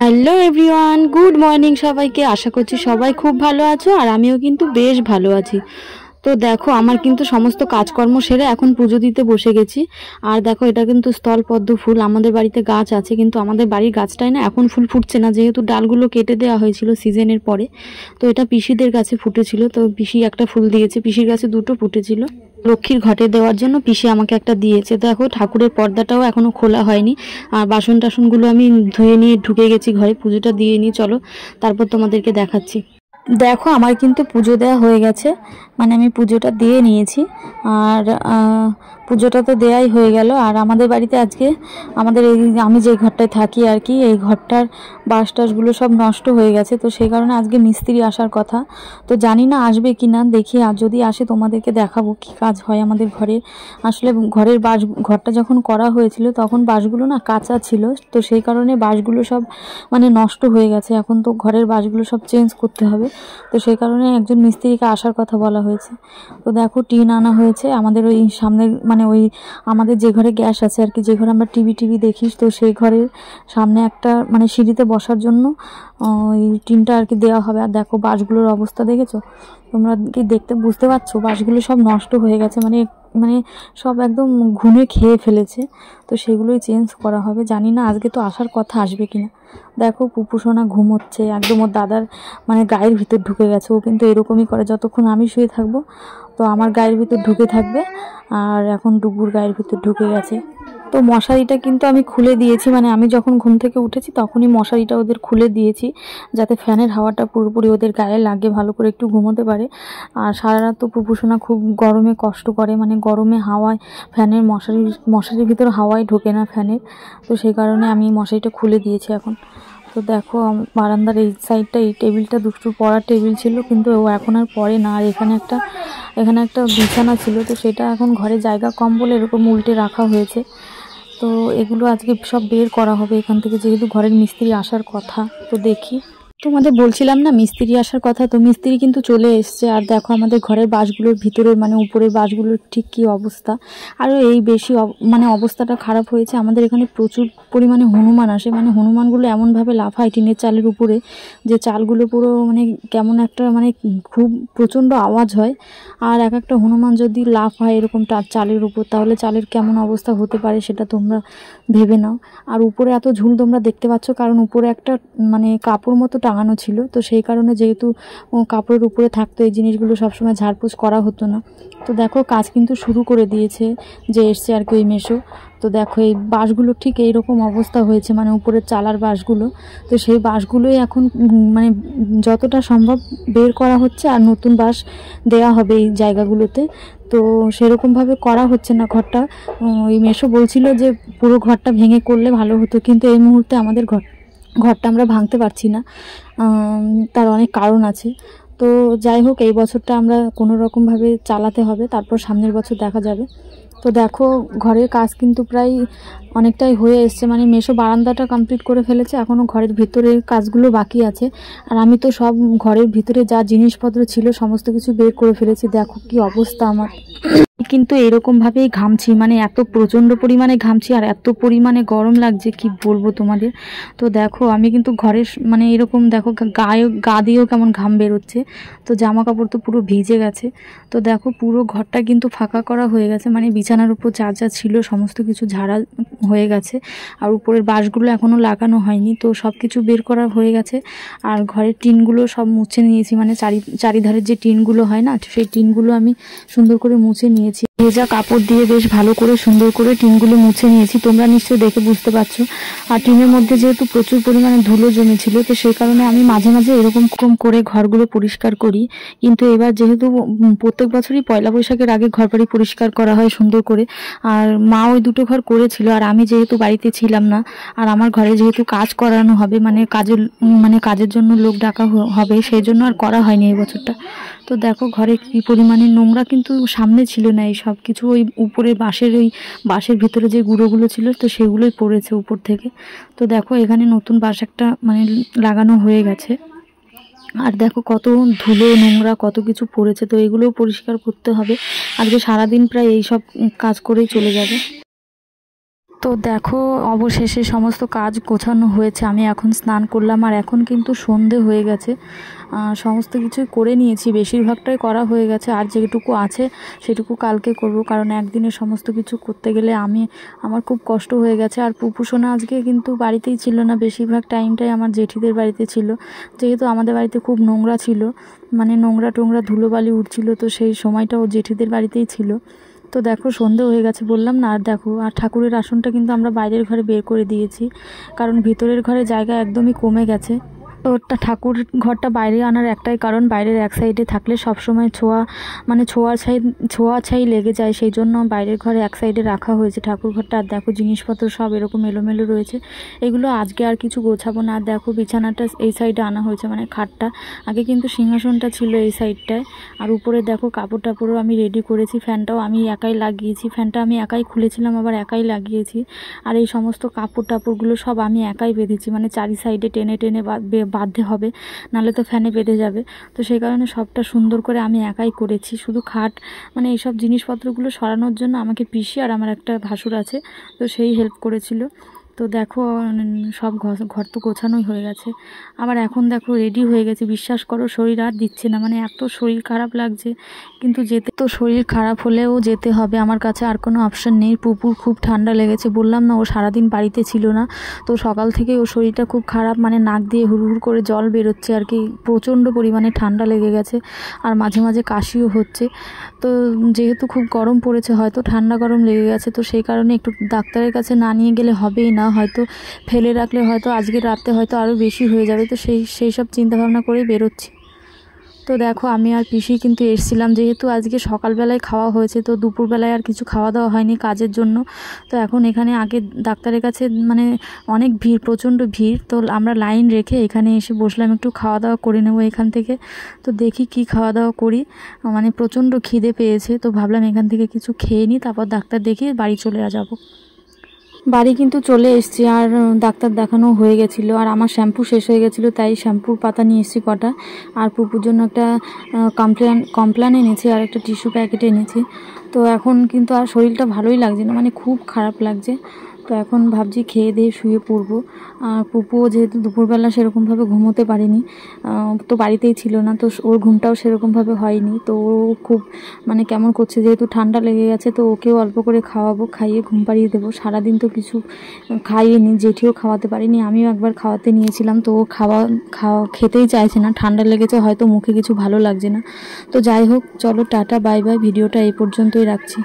Hello everyone, good morning সবাইকে। আশা করছি সবাই খুব ভালো আছো, আর আমিও কিন্তু বেশ ভালো আছি। তো দেখো, আমার কিন্তু সমস্ত কাজকর্ম সেরে এখন পুজো দিতে বসে গেছি। আর দেখো, এটা কিন্তু স্থলপদ্ম ফুল। আমাদের বাড়িতে গাছ আছে, কিন্তু আমাদের বাড়ির গাছটায় না এখন ফুল ফুটছে না, যেহেতু ডালগুলো কেটে দেওয়া হয়েছিল সিজনের পরে। তো এটা পিসিদের কাছে ফুটেছিল, তো পিসি একটা ফুল দিয়েছে, পিসির কাছে দুটো ফুটেছিল। লক্ষ্মীর ঘটে দেওয়ার জন্য পিসি আমাকে একটা দিয়েছে। দেখো, ঠাকুরের পর্দাটাও এখনো খোলা হয়নি, আর বাসন টাসনগুলো আমি ধুয়ে নিয়ে ঢুকে গেছি ঘরে। পুজোটা দিয়ে নিয়ে চলো, তারপর তোমাদেরকে দেখাচ্ছি। দেখো, আমার কিন্তু পুজো দেওয়া হয়ে গেছে, মানে আমি পুজোটা দিয়ে নিয়েছি। আর পুজোটা তো দেওয়াই হয়ে গেল। আর আমাদের বাড়িতে আজকে আমাদের এই আমি যে ঘরটায় থাকি আর কি, এই ঘরটার বাঁশ টাশগুলো সব নষ্ট হয়ে গেছে, তো সেই কারণে আজকে মিস্ত্রি আসার কথা। তো জানি না আসবে কি না, দেখি। আর যদি আসে তোমাদেরকে দেখাবো কি কাজ হয় আমাদের ঘরে। আসলে ঘরের ঘরটা যখন করা হয়েছিল তখন বাঁশগুলো না কাঁচা ছিল, তো সেই কারণে বাঁশগুলো সব মানে নষ্ট হয়ে গেছে। এখন তো ঘরের বাঁশগুলো সব চেঞ্জ করতে হবে, তো সেই কারণে একজন মিস্ত্রিকে আসার কথা বলা হয়েছে। তো দেখো, টিন আনা হয়েছে আমাদের ওই সামনের, মানে ওই আমাদের যে ঘরে গ্যাস আছে আর কি, যে ঘরে আমরা টিভি দেখিস, তো সেই ঘরের সামনে একটা মানে সিঁড়িতে বসার জন্য ওই টিনটা আর কি দেওয়া হবে। আর দেখো, বাঁশগুলোর অবস্থা দেখেছো তোমরা কি? দেখতে বুঝতে পারছো বাঁশগুলো সব নষ্ট হয়ে গেছে, মানে মানে সব একদম ঘুনে খেয়ে ফেলেছে। তো সেগুলোই চেঞ্জ করা হবে। জানি না আজকে তো আসার কথা, আসবে কিনা। দেখো, পুপুসোনা ঘুমোচ্ছে একদম, ওর দাদার মানে গায়ের ভিতর ঢুকে গেছে। ও কিন্তু এরকমই করে, যতক্ষণ আমি শুয়ে থাকবো তো আমার গায়ের ভিতর ঢুকে থাকবে। আর এখন ডুবুর গায়ের ভিতর ঢুকে গেছে। তো মশারিটা কিন্তু আমি খুলে দিয়েছি, মানে আমি যখন ঘুম থেকে উঠেছি তখনই মশারিটা ওদের খুলে দিয়েছি, যাতে ফ্যানের হাওয়াটা পুরোপুরি ওদের গায়ে লাগে, ভালো করে একটু ঘুমোতে পারে। আর সারা রাত তো পুপুসোনা খুব গরমে কষ্ট করে, মানে গরমে হাওয়ায় ফ্যানের মশারির ভিতর হাওয়ায় ঢোকে না ফ্যানের। তো সেই কারণে আমি মশারিটা খুলে দিয়েছি এখন। তো দেখো, বারান্দার এই সাইডটা, এই টেবিলটা দুষ্টু পড়ার টেবিল ছিল, কিন্তু ও এখন আর পড়ে না। আর এখানে একটা বিছানা ছিল, তো সেটা এখন ঘরে জায়গা কম বলে এরকম উল্টে রাখা হয়েছে। তো এগুলো আজকে সব বের করা হবে এখান থেকে, যেহেতু ঘরের মিস্ত্রি আসার কথা। তো দেখি, তোমাদের বলছিলাম না মিস্ত্রি আসার কথা, তো মিস্ত্রি কিন্তু চলে এসছে। আর দেখো, আমাদের ঘরের বাঁশগুলোর ভিতরের মানে উপরের বাঁশগুলোর ঠিক কী অবস্থা। আর এই বেশি মানে অবস্থাটা খারাপ হয়েছে। আমাদের এখানে প্রচুর পরিমাণে হনুমান আসে, মানে হনুমানগুলো এমনভাবে লাফায় টিনের চালের উপরে, যে চালগুলো পুরো মানে কেমন একটা মানে খুব প্রচণ্ড আওয়াজ হয়। আর এক একটা হনুমান যদি লাফায় এরকম চালের উপর, তাহলে চালের কেমন অবস্থা হতে পারে সেটা তোমরা ভেবে নাও। আর উপরে এত ঝুল তোমরা দেখতে পাচ্ছ, কারণ উপরে একটা মানে কাপড় মতো টাঙানো ছিল, তো সেই কারণে যেহেতু কাপড়ের উপরে থাকতো এই জিনিসগুলো সবসময় ঝাড়পোছ করা হতো না। তো দেখো, কাজ কিন্তু শুরু করে দিয়েছে যে এসছে আর কি ওই মেশো। তো দেখো, এই বাঁশগুলো ঠিক এইরকম অবস্থা হয়েছে, মানে উপরের চালার বাঁশগুলো। তো সেই বাঁশগুলোই এখন মানে যতটা সম্ভব বের করা হচ্ছে, আর নতুন বাঁশ দেওয়া হবে এই জায়গাগুলোতে। তো সেরকমভাবে করা হচ্ছে না ঘরটা। ওই মেশো বলছিল যে পুরো ঘরটা ভেঙে করলে ভালো হতো, কিন্তু এই মুহূর্তে আমাদের ঘরটা আমরা ভাঙতে পারছি না। তার অনেক কারণ আছে। তো যাই হোক, এই বছরটা আমরা কোনো রকমভাবে চালাতে হবে, তারপর সামনের বছর দেখা যাবে। তো দেখো, ঘরের কাজ কিন্তু প্রায় অনেকটাই হয়ে এসছে, মানে মেশো বারান্দাটা কমপ্লিট করে ফেলেছে, এখনও ঘরের ভিতরে কাজগুলো বাকি আছে। আর আমি তো সব ঘরের ভিতরে যা জিনিসপত্র ছিল সমস্ত কিছু বের করে ফেলেছি। দেখো কি অবস্থা আমার, কিন্তু এরকমভাবেই ঘামছি, মানে এত প্রচণ্ড পরিমাণে ঘামছি, আর এত পরিমাণে গরম লাগছে কি বলবো তোমাদের। তো দেখো, আমি কিন্তু ঘরের মানে এরকম দেখো গা দিয়েও কেমন ঘাম বেরোচ্ছে। তো জামা কাপড় তো পুরো ভিজে গেছে। তো দেখো, পুরো ঘরটা কিন্তু ফাঁকা করা হয়ে গেছে, মানে বিছানার উপর যা যা ছিল সমস্ত কিছু ঝাড়া হয়ে গেছে। আর উপরের বাঁশগুলো এখনও লাগানো হয়নি, তো সব কিছু বের করা হয়ে গেছে। আর ঘরের টিনগুলো সব মুছে নিয়েছি, মানে চারিধারের যে টিনগুলো হয় না, সেই টিনগুলো আমি সুন্দর করে মুছে নিয়েছি। ভেজা কাপড় দিয়ে বেশ ভালো করে সুন্দর করে টিনগুলো মুছে নিয়েছি, তোমরা নিশ্চয়ই দেখে বুঝতে পারছো। আর টিনের মধ্যে যেহেতু প্রচুর পরিমাণে ধুলো জমেছিল, তো সেই কারণে আমি মাঝে মাঝে এরকম করে ঘরগুলো পরিষ্কার করি। কিন্তু এবার যেহেতু প্রত্যেক বছরই পয়লা বৈশাখের আগে ঘর বাড়ি পরিষ্কার করা হয় সুন্দর করে, আর মা ওই দুটো ঘর করেছিল, আর আমি যেহেতু বাড়িতে ছিলাম না, আর আমার ঘরে যেহেতু কাজ করানো হবে, মানে কাজের জন্য লোক ডাকা হবে, সেই জন্য আর করা হয়নি এই বছরটা। তো দেখো, ঘরে কী পরিমাণে নোংরা, কিন্তু সামনে ছিল না এই সব কিছু, ওই উপরে বাঁশের ভিতরে যে গুঁড়োগুলো ছিল, তো সেগুলোই পড়েছে উপর থেকে। তো দেখো, এখানে নতুন বাঁশ একটা মানে লাগানো হয়ে গেছে। আর দেখো, কত ধুলো নোংরা কত কিছু পড়েছে, তো এগুলোও পরিষ্কার করতে হবে। আজকে সারাদিন প্রায় এই সব কাজ করেই চলে যাবে। তো দেখো অবশেষে সমস্ত কাজ গোছানো হয়েছে, আমি এখন স্নান করলাম আর এখন কিন্তু সন্ধে হয়ে গেছে। সমস্ত কিছুই করে নিয়েছি, বেশিরভাগটাই করা হয়ে গেছে, আর যেটুকু আছে সেটুকু কালকে করব, কারণ একদিনে সমস্ত কিছু করতে গেলে আমার খুব কষ্ট হয়ে গেছে। আর পুপুসোনা আজকে কিন্তু বাড়িতেই ছিল না, বেশিরভাগ টাইমটাই আমার জেঠিদের বাড়িতে ছিল, যেহেতু আমাদের বাড়িতে খুব নোংরা ছিল, মানে নোংরা টোংরা ধুলোবালি উঠছিল, তো সেই সময়টা ও জেঠিদের বাড়িতেই ছিল। তো দেখো সন্ধে হয়ে গেছে বললাম না। আর দেখো, আর ঠাকুরের আসনটা কিন্তু আমরা বাইরের ঘরে বের করে দিয়েছি, কারণ ভিতরের ঘরে জায়গা একদমই কমে গেছে। তো ঠাকুর ঘরটা বাইরে আনার একটাই কারণ, বাইরের এক সাইডে থাকলে সবসময় ছোঁয়াছাই লেগে যায়, সেই জন্য বাইরের ঘরে এক সাইডে রাখা হয়েছে ঠাকুর ঘরটা। আর দেখো জিনিসপত্র সব এরকম এলোমেলো রয়েছে, এগুলো আজকে আর কিছু গোছাবো না। আর দেখো বিছানাটা এই সাইডে আনা হয়েছে, মানে খাটটা, আগে কিন্তু সিংহাসনটা ছিল এই সাইডটায়। আর উপরে দেখো কাপড় টাপড়ও আমি রেডি করেছি, ফ্যানটাও আমি একাই লাগিয়েছি, ফ্যানটা আমি একাই খুলেছিলাম আবার একাই লাগিয়েছি। আর এই সমস্ত কাপড় টাপড়গুলো সব আমি একাই বেঁধেছি, মানে চারি সাইডে টেনে টেনে বাঁধতে হবে, নাহলে তো ফ্যানে বেঁধে যাবে। তো সেই কারণে সবটা সুন্দর করে আমি একাই করেছি। শুধু খাট, মানে এইসব জিনিসপত্রগুলো সরানোর জন্য আমাকে পিসি আর আমার একটা ভাসুর আছে, তো সেই হেল্প করেছিল। তো দেখো সব ঘর তো গোছানোই হয়ে গেছে। আবার এখন দেখো রেডি হয়ে গেছে, বিশ্বাস করো শরীর আর দিচ্ছে না, মানে এত শরীর খারাপ লাগছে, কিন্তু যেতে তো শরীর খারাপ হলেও যেতে হবে, আমার কাছে আর কোনো অপশান নেই। পুপুর খুব ঠান্ডা লেগেছে, বললাম না ও সারাদিন বাড়িতে ছিল না, তো সকাল থেকে ওর শরীরটা খুব খারাপ, মানে নাক দিয়ে হুড় করে জল বেরোচ্ছে আর কি, প্রচণ্ড পরিমাণে ঠান্ডা লেগে গেছে, আর মাঝে মাঝে কাশিও হচ্ছে। তো যেহেতু খুব গরম পড়েছে, হয়তো ঠান্ডা গরম লেগে গেছে, তো সেই কারণে একটু ডাক্তারের কাছে না নিয়ে গেলে হবেই না, হয়তো ফেলে রাখলে হয়তো আজকে রাতে হয়তো আরও বেশি হয়ে যাবে, তো সেই সব চিন্তাভাবনা করেই বেরোচ্ছি। তো দেখো আমি আর পিসি কিন্তু এসেছিলাম, যেহেতু আজকে সকালবেলায় খাওয়া হয়েছে, তো দুপুরবেলায় আর কিছু খাওয়া দাওয়া হয়নি কাজের জন্য। তো এখন এখানে আগে ডাক্তারের কাছে মানে অনেক ভিড়, প্রচণ্ড ভিড়, তো আমরা লাইন রেখে এখানে এসে বসলাম, একটু খাওয়া দাওয়া করে নেবো এখান থেকে। তো দেখি কি খাওয়া দাওয়া করি, মানে প্রচণ্ড খিদে পেয়েছে, তো ভাবলাম এখান থেকে কিছু খেয়ে নিই, তারপর ডাক্তার দেখিয়ে বাড়ি চলে যাবো। বাড়ি কিন্তু চলে এসেছি, আর ডাক্তার দেখানো হয়ে গেছিলো, আর আমার শ্যাম্পু শেষ হয়ে গেছিলো, তাই শ্যাম্পুর পাতা নিয়ে এসেছি কটা, আর পুপুর জন্য একটা কমপ্ল্যান এনেছি, আর একটা টিস্যু প্যাকেট এনেছি। তো এখন কিন্তু আর শরীরটা ভালোই লাগছে না, মানে খুব খারাপ লাগছে। তো এখন ভাবছি খেয়ে দিয়ে শুয়ে পড়বো। আর পুপুও যেহেতু দুপুরবেলা সেরকমভাবে ঘুমোতে পারেনি, তো বাড়িতেই ছিল না, তো ওর ঘুমটাও সেরকমভাবে হয়নি, তো ও খুব মানে কেমন করছে, যেহেতু ঠান্ডা লেগে গেছে, তো ওকেও অল্প করে খাওয়াবো, খাইয়ে ঘুম পাড়িয়ে দেবো। সারাদিন তো কিছু খাইয়েনি, জেঠিও খাওয়াতে পারিনি, আমিও একবার খাওয়াতে নিয়েছিলাম, তো ও খেতেই চাইছে না, ঠান্ডা লেগেছে হয়তো, মুখে কিছু ভালো লাগছে না। তো যাই হোক, চলো টাটা বাই বাই, ভিডিওটা এই পর্যন্তই রাখছি।